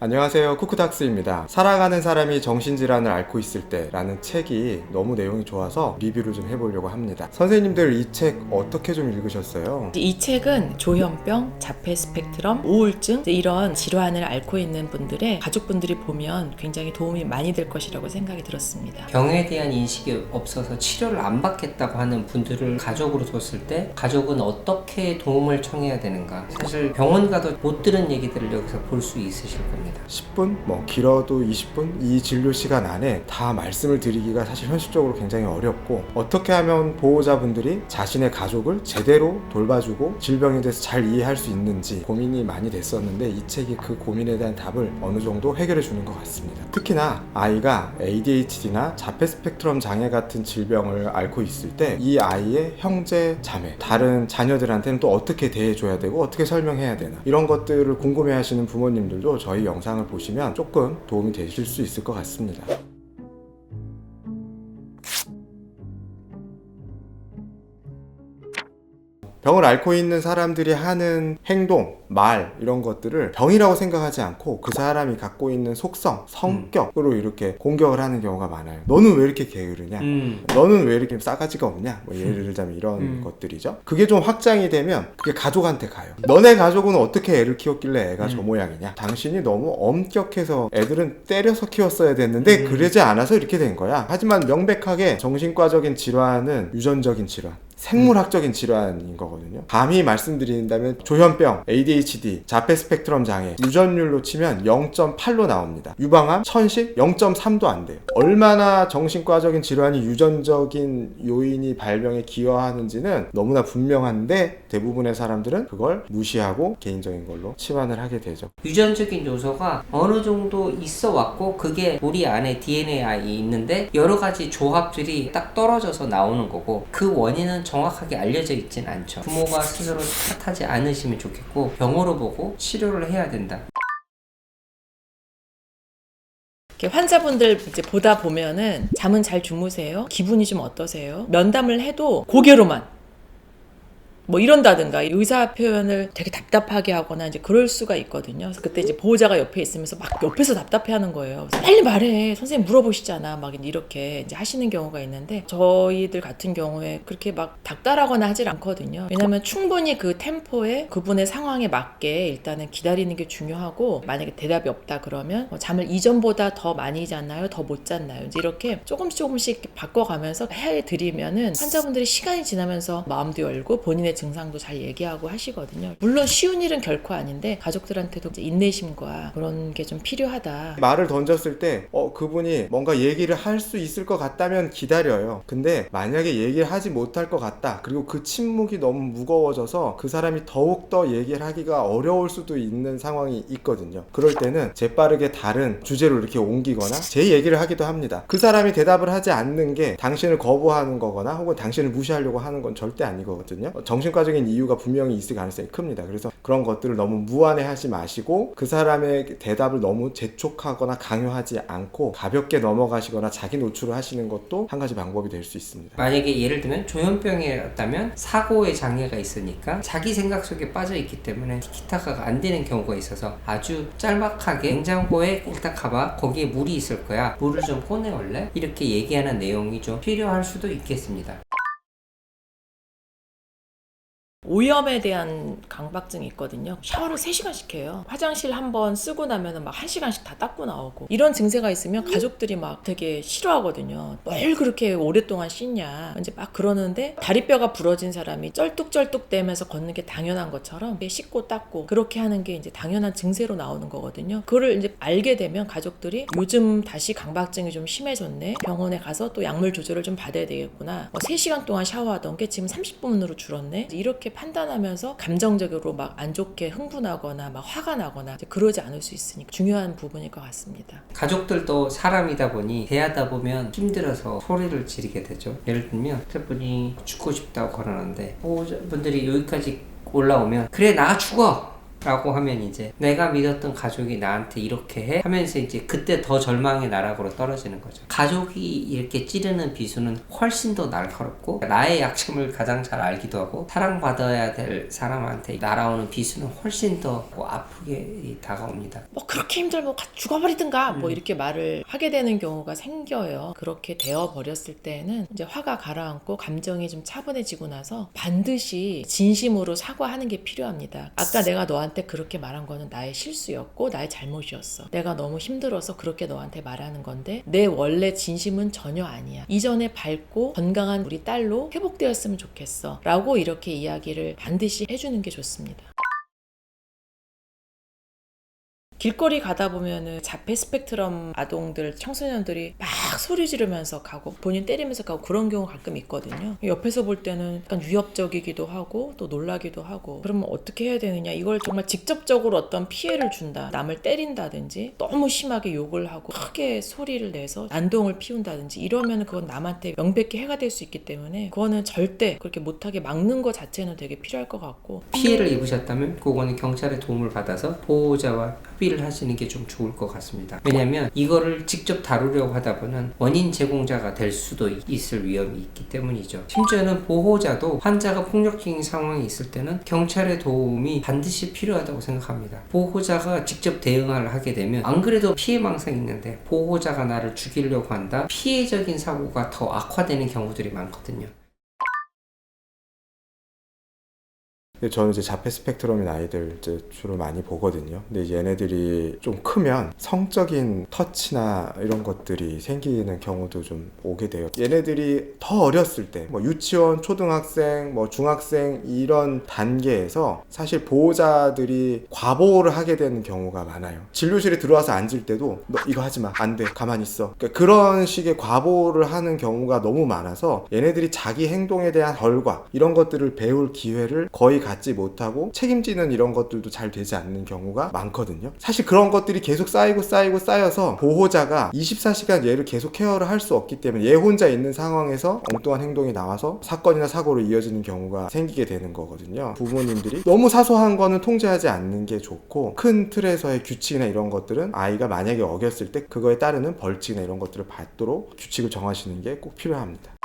안녕하세요, 쿠크닥스입니다. 살아가는 사람이 정신질환을 앓고 있을 때 라는 책이 너무 내용이 좋아서 리뷰를 좀 해보려고 합니다. 선생님들 이 책 어떻게 좀 읽으셨어요? 이 책은 조현병, 자폐 스펙트럼, 우울증 이런 질환을 앓고 있는 분들의 가족분들이 보면 굉장히 도움이 많이 될 것이라고 생각이 들었습니다. 병에 대한 인식이 없어서 치료를 안 받겠다고 하는 분들을 가족으로 뒀을 때 가족은 어떻게 도움을 청해야 되는가, 사실 병원 가도 못 들은 얘기들을 여기서 볼 수 있으실 겁니다. 10분? 길어도 20분? 이 진료 시간 안에 다 말씀을 드리기가 사실 현실적으로 굉장히 어렵고, 어떻게 하면 보호자분들이 자신의 가족을 제대로 돌봐주고 질병에 대해서 잘 이해할 수 있는지 고민이 많이 됐었는데, 이 책이 그 고민에 대한 답을 어느 정도 해결해 주는 것 같습니다. 특히나 아이가 ADHD나 자폐 스펙트럼 장애 같은 질병을 앓고 있을 때 이 아이의 형제, 자매, 다른 자녀들한테는 또 어떻게 대해줘야 되고 어떻게 설명해야 되나, 이런 것들을 궁금해하시는 부모님들도 저희 영상을 보시면 조금 도움이 되실 수 있을 것 같습니다. 병을 앓고 있는 사람들이 하는 행동, 말, 이런 것들을 병이라고 생각하지 않고 그 사람이 갖고 있는 속성, 성격으로 이렇게 공격을 하는 경우가 많아요. 너는 왜 이렇게 게으르냐? 너는 왜 이렇게 싸가지가 없냐? 예를 들자면 이런 것들이죠. 그게 좀 확장이 되면 그게 가족한테 가요. 너네 가족은 어떻게 애를 키웠길래 애가 저 모양이냐? 당신이 너무 엄격해서 애들은 때려서 키웠어야 됐는데 그러지 않아서 이렇게 된 거야. 하지만 명백하게 정신과적인 질환은 유전적인 질환, 생물학적인 질환인 거거든요. 감히 말씀드린다면 조현병, ADHD, 자폐 스펙트럼 장애 유전율로 치면 0.8로 나옵니다. 유방암, 천식 0.3도 안 돼요. 얼마나 정신과적인 질환이 유전적인 요인이 발병에 기여하는지는 너무나 분명한데, 대부분의 사람들은 그걸 무시하고 개인적인 걸로 치환을 하게 되죠. 유전적인 요소가 어느 정도 있어 왔고, 그게 우리 안에 DNA에 있는데 여러 가지 조합들이 딱 떨어져서 나오는 거고, 그 원인은 정확하게 알려져 있진 않죠. 부모가 스스로 탓하지 않으시면 좋겠고, 병으로 보고 치료를 해야 된다. 환자분들 이제 보다 보면은 잠은 잘 주무세요? 기분이 좀 어떠세요? 면담을 해도 고개로만 이런다든가 의사 표현을 되게 답답하게 하거나 이제 그럴 수가 있거든요. 그래서 그때 이제 보호자가 옆에 있으면서 막 옆에서 답답해 하는 거예요. 빨리 말해. 선생님 물어보시잖아. 막 이렇게 이제 하시는 경우가 있는데, 저희들 같은 경우에 그렇게 막 닥달하거나 하질 않거든요. 왜냐면 충분히 그 템포에 그분의 상황에 맞게 일단은 기다리는 게 중요하고, 만약에 대답이 없다 그러면 잠을 이전보다 더 많이 잤나요? 더 못 잤나요? 이제 이렇게 조금씩 이렇게 바꿔가면서 해드리면은 환자분들이 시간이 지나면서 마음도 열고 본인의 증상도 잘 얘기하고 하시거든요. 물론 쉬운 일은 결코 아닌데 가족들한테도 이제 인내심과 그런 게 좀 필요하다. 말을 던졌을 때 그분이 뭔가 얘기를 할 수 있을 것 같다면 기다려요. 근데 만약에 얘기를 하지 못할 것 같다, 그리고 그 침묵이 너무 무거워져서 그 사람이 더욱더 얘기를 하기가 어려울 수도 있는 상황이 있거든요. 그럴 때는 재빠르게 다른 주제로 이렇게 옮기거나 제 얘기를 하기도 합니다. 그 사람이 대답을 하지 않는 게 당신을 거부하는 거거나 혹은 당신을 무시하려고 하는 건 절대 아니거든요. 정신과적인 이유가 분명히 있을 가능성이 큽니다. 그래서 그런 것들을 너무 무안해하지 마시고, 그 사람의 대답을 너무 재촉하거나 강요하지 않고 가볍게 넘어가시거나 자기 노출을 하시는 것도 한 가지 방법이 될 수 있습니다. 만약에 예를 들면 조현병이었다면 사고의 장애가 있으니까 자기 생각 속에 빠져 있기 때문에 티키타카가 안 되는 경우가 있어서 아주 짤막하게 냉장고에 일단 가봐, 거기에 물이 있을 거야, 물을 좀 꺼내올래? 이렇게 얘기하는 내용이 좀 필요할 수도 있겠습니다. 오염에 대한 강박증이 있거든요. 샤워를 3시간씩 해요. 화장실 한번 쓰고 나면 막 1시간씩 다 닦고 나오고, 이런 증세가 있으면 가족들이 막 되게 싫어하거든요. 뭘 그렇게 오랫동안 씻냐 이제 막 그러는데, 다리뼈가 부러진 사람이 쩔뚝쩔뚝대면서 걷는 게 당연한 것처럼 씻고 닦고 그렇게 하는 게 이제 당연한 증세로 나오는 거거든요. 그거를 이제 알게 되면 가족들이 요즘 다시 강박증이 좀 심해졌네, 병원에 가서 또 약물 조절을 좀 받아야 되겠구나, 3시간 동안 샤워하던 게 지금 30분으로 줄었네, 이렇게 판단하면서 감정적으로 막 안 좋게 흥분하거나 막 화가 나거나 그러지 않을 수 있으니까 중요한 부분일 것 같습니다. 가족들도 사람이다 보니 대하다 보면 힘들어서 소리를 지르게 되죠. 예를 들면 저분이 죽고 싶다고 걸어놨는데 보호자분들이 여기까지 올라오면, 그래 나 죽어, 라고 하면 이제 내가 믿었던 가족이 나한테 이렇게 해 하면서 이제 그때 더 절망의 나락으로 떨어지는 거죠. 가족이 이렇게 찌르는 비수는 훨씬 더 날카롭고 나의 약점을 가장 잘 알기도 하고 사랑받아야 될 사람한테 날아오는 비수는 훨씬 더 아프게 다가옵니다. 뭐 그렇게 힘들면 죽어버리든가 뭐 이렇게 말을 하게 되는 경우가 생겨요. 그렇게 되어 버렸을 때는 이제 화가 가라앉고 감정이 좀 차분해지고 나서 반드시 진심으로 사과하는 게 필요합니다. 아까 내가 너한테 그렇게 말한 거는 나의 실수였고 나의 잘못이었어. 내가 너무 힘들어서 그렇게 너한테 말하는 건데 내 원래 진심은 전혀 아니야. 이전에 밝고 건강한 우리 딸로 회복되었으면 좋겠어. 라고 이렇게 이야기를 반드시 해주는 게 좋습니다. 길거리 가다 보면은 자폐 스펙트럼 아동들, 청소년들이 막 소리 지르면서 가고 본인 때리면서 가고 그런 경우 가끔 있거든요. 옆에서 볼 때는 약간 위협적이기도 하고 또 놀라기도 하고 그러면 어떻게 해야 되느냐. 이걸 정말 직접적으로 어떤 피해를 준다. 남을 때린다든지 너무 심하게 욕을 하고 크게 소리를 내서 난동을 피운다든지 이러면 그건 남한테 명백히 해가 될 수 있기 때문에 그거는 절대 그렇게 못하게 막는 것 자체는 되게 필요할 것 같고 피해를 입으셨다면 그거는 경찰의 도움을 받아서 보호자와 협의를 하시는 게 좀 좋을 것 같습니다. 왜냐하면 이거를 직접 다루려고 하다 보면 원인 제공자가 될 수도 있을 위험이 있기 때문이죠. 심지어는 보호자도 환자가 폭력적인 상황이 있을 때는 경찰의 도움이 반드시 필요하다고 생각합니다. 보호자가 직접 대응을 하게 되면 안 그래도 피해망상이 있는데 보호자가 나를 죽이려고 한다? 피해적인 사고가 더 악화되는 경우들이 많거든요. 저는 이제 자폐 스펙트럼인 아이들 이제 주로 많이 보거든요. 근데 이제 얘네들이 좀 크면 성적인 터치나 이런 것들이 생기는 경우도 좀 오게 돼요. 얘네들이 더 어렸을 때, 뭐 유치원, 초등학생, 뭐 중학생 이런 단계에서 사실 보호자들이 과보호를 하게 되는 경우가 많아요. 진료실에 들어와서 앉을 때도 너 이거 하지 마, 안 돼, 가만히 있어. 그러니까 그런 식의 과보호를 하는 경우가 너무 많아서 얘네들이 자기 행동에 대한 결과 이런 것들을 배울 기회를 거의 갖지 못하고 책임지는 이런 것들도 잘 되지 않는 경우가 많거든요. 사실 그런 것들이 계속 쌓여서 보호자가 24시간 얘를 계속 케어를 할 수 없기 때문에 얘 혼자 있는 상황에서 엉뚱한 행동이 나와서 사건이나 사고로 이어지는 경우가 생기게 되는 거거든요. 부모님들이 너무 사소한 거는 통제하지 않는 게 좋고 큰 틀에서의 규칙이나 이런 것들은 아이가 만약에 어겼을 때 그거에 따르는 벌칙이나 이런 것들을 받도록 규칙을 정하시는 게 꼭 필요합니다.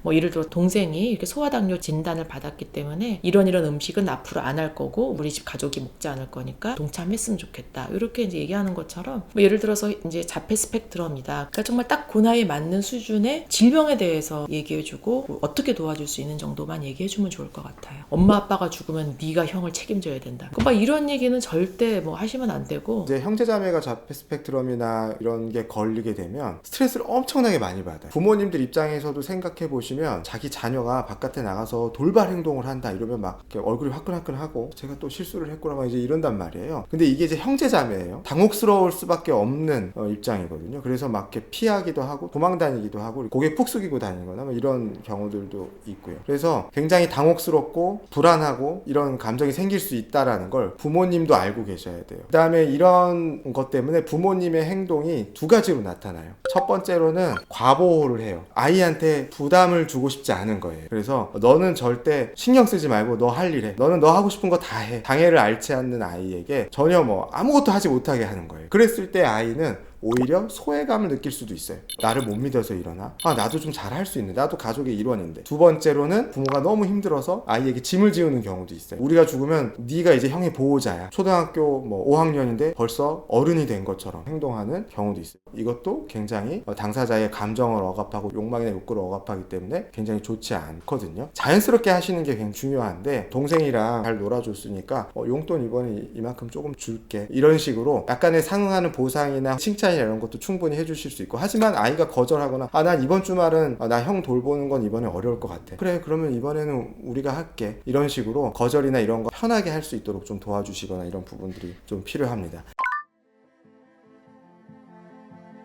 뭐 예를 들어 동생이 이렇게 소아당뇨 진단을 받았기 때문에 이런 음식은 앞으로 안 할 거고 우리 집 가족이 먹지 않을 거니까 동참했으면 좋겠다. 이렇게 이제 얘기하는 것처럼 뭐 예를 들어서 이제 자폐 스펙트럼이다. 그러니까 정말 딱 그 나이에 맞는 수준의 질병에 대해서 얘기해주고 어떻게 도와줄 수 있는 정도만 얘기해주면 좋을 것 같아요. 엄마 아빠가 죽으면 네가 형을 책임져야 된다. 막 이런 얘기는 절대 뭐 하시면 안 되고 이제 형제자매가 자폐 스펙트럼이나 이런 게 걸리게 되면 스트레스를 엄청나게 많이 받아요. 부모님들 입장에서도 생각해 보시면 자기 자녀가 바깥에 나가서 돌발 행동을 한다 이러면 막 이렇게 얼굴이 화끈화끈하고 제가 또 실수를 했구나 막 이제 이런단 말이에요. 근데 이게 이제 형제자매예요. 당혹스러울 수밖에 없는 입장이거든요. 그래서 막 이렇게 피하기도 하고 도망다니기도 하고 고개 푹 숙이고 다니거나 뭐 이런 경우들도 있고요. 그래서 굉장히 당혹스럽고 불안하고 이런 감정이 생길 수 있다라는 걸 부모님도 알고 계셔야 돼요. 그 다음에 이런 것 때문에 부모님의 행동이 두 가지로 나타나요. 첫 번째로는 과보호를 해요. 아이한테 부담을 주고 싶지 않은 거예요. 그래서 너는 절대 신경 쓰지 말고 너 할 일 해. 너는 너 하고 싶은 거 다 해. 장애를 앓지 않는 아이에게 전혀 뭐 아무것도 하지 못하게 하는 거예요. 그랬을 때 아이는 오히려 소외감을 느낄 수도 있어요. 나를 못 믿어서 이러나? 나도 좀 잘할 수 있는데. 나도 가족의 일원인데. 두 번째로는 부모가 너무 힘들어서 아이에게 짐을 지우는 경우도 있어요. 우리가 죽으면 네가 이제 형의 보호자야. 초등학교 뭐 5학년인데 벌써 어른이 된 것처럼 행동하는 경우도 있어요. 이것도 굉장히 당사자의 감정을 억압하고 욕망이나 욕구를 억압하기 때문에 굉장히 좋지 않거든요. 자연스럽게 하시는 게 굉장히 중요한데 동생이랑 잘 놀아줬으니까 용돈 이번에 이만큼 조금 줄게. 이런 식으로 약간의 상응하는 보상이나 칭찬 이런 것도 충분히 해주실 수 있고 하지만 아이가 거절하거나 난 이번 주말은 나 형 돌보는 건 이번에 어려울 것 같아. 그래 그러면 이번에는 우리가 할게. 이런 식으로 거절이나 이런 거 편하게 할 수 있도록 좀 도와주시거나 이런 부분들이 좀 필요합니다.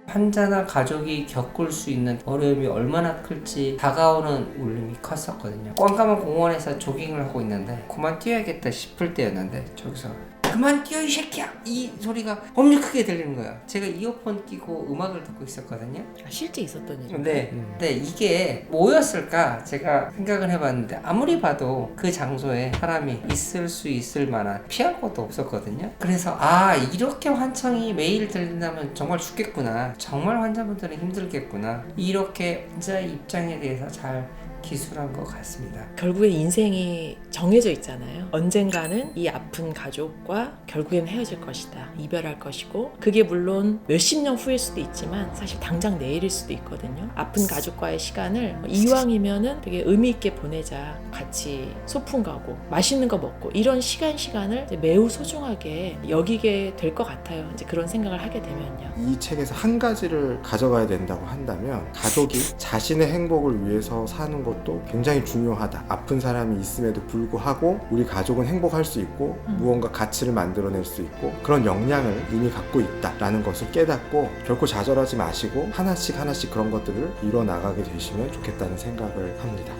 환자나 가족이 겪을 수 있는 어려움이 얼마나 클지 다가오는 울림이 컸었거든요. 깜깜한 공원에서 조깅을 하고 있는데 그만 뛰어야겠다 싶을 때였는데 저기서 그만 뛰어 이 새끼야 이 소리가 엄청 크게 들리는 거예요. 제가 이어폰 끼고 음악을 듣고 있었거든요. 실제 있었던 일. 근데 이게 뭐였을까 제가 생각을 해봤는데 아무리 봐도 그 장소에 사람이 있을 수 있을 만한 피할 곳도 없었거든요. 그래서 아 이렇게 환청이 매일 들린다면 정말 죽겠구나, 정말 환자분들은 힘들겠구나, 이렇게 환자의 입장에 대해서 잘 기술한 것 같습니다. 결국에 인생이 정해져 있잖아요. 언젠가는 이 아픈 가족과 결국엔 헤어질 것이다. 이별할 것이고 그게 물론 몇십 년 후일 수도 있지만 사실 당장 내일일 수도 있거든요. 아픈 가족과의 시간을 이왕이면은 되게 의미 있게 보내자. 같이 소풍 가고 맛있는 거 먹고 이런 시간을 이제 매우 소중하게 여기게 될 것 같아요. 이제 그런 생각을 하게 되면요. 이 책에서 한 가지를 가져가야 된다고 한다면 가족이 자신의 행복을 위해서 사는 것도 굉장히 중요하다. 아픈 사람이 있음에도 불구하고 우리 가족은 행복할 수 있고 무언가 가치를 만들어낼 수 있고 그런 역량을 이미 갖고 있다라는 것을 깨닫고 결코 좌절하지 마시고 하나씩 그런 것들을 이뤄나가게 되시면 좋겠다는 생각을 합니다.